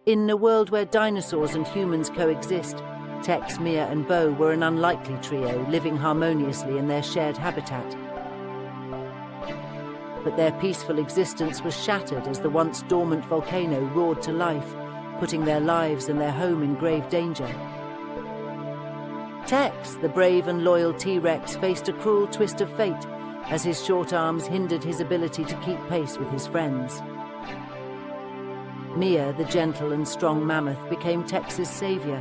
In a world where dinosaurs and humans coexist, Tex, Mia and Bo were an unlikely trio living harmoniously in their shared habitat. But their peaceful existence was shattered as the once dormant volcano roared to life, putting their lives and their home in grave danger. Tex, the brave and loyal T-Rex, faced a cruel twist of fate as his short arms hindered his ability to keep pace with his friends. Mia, the gentle and strong mammoth, became Tex's savior,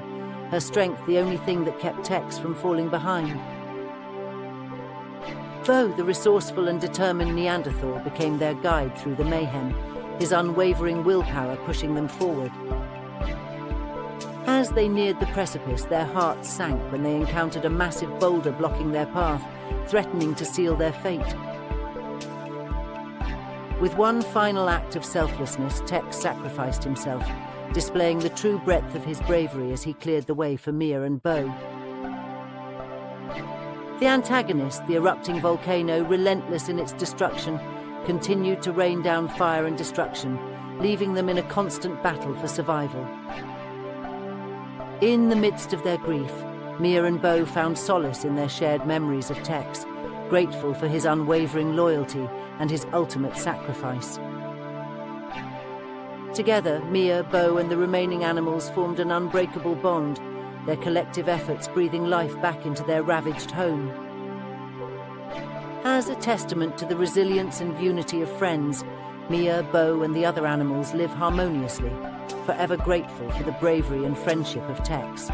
her strength the only thing that kept Tex from falling behind. Bo, the resourceful and determined Neanderthal, became their guide through the mayhem, his unwavering willpower pushing them forward. As they neared the precipice, their hearts sank when they encountered a massive boulder blocking their path, threatening to seal their fate. With one final act of selflessness, Tex sacrificed himself, displaying the true breadth of his bravery as he cleared the way for Mia and Bo. The antagonist, the erupting volcano, relentless in its destruction, continued to rain down fire and destruction, leaving them in a constant battle for survival. In the midst of their grief, Mia and Bo found solace in their shared memories of Tex, grateful for his unwavering loyalty and his ultimate sacrifice. Together, Mia, Bo and the remaining animals formed an unbreakable bond, their collective efforts breathing life back into their ravaged home. As a testament to the resilience and unity of friends, Mia, Bo and the other animals live harmoniously, forever grateful for the bravery and friendship of Tex.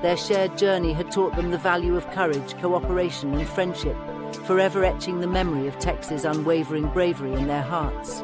Their shared journey had taught them the value of courage, cooperation and friendship, forever etching the memory of Tex's unwavering bravery in their hearts.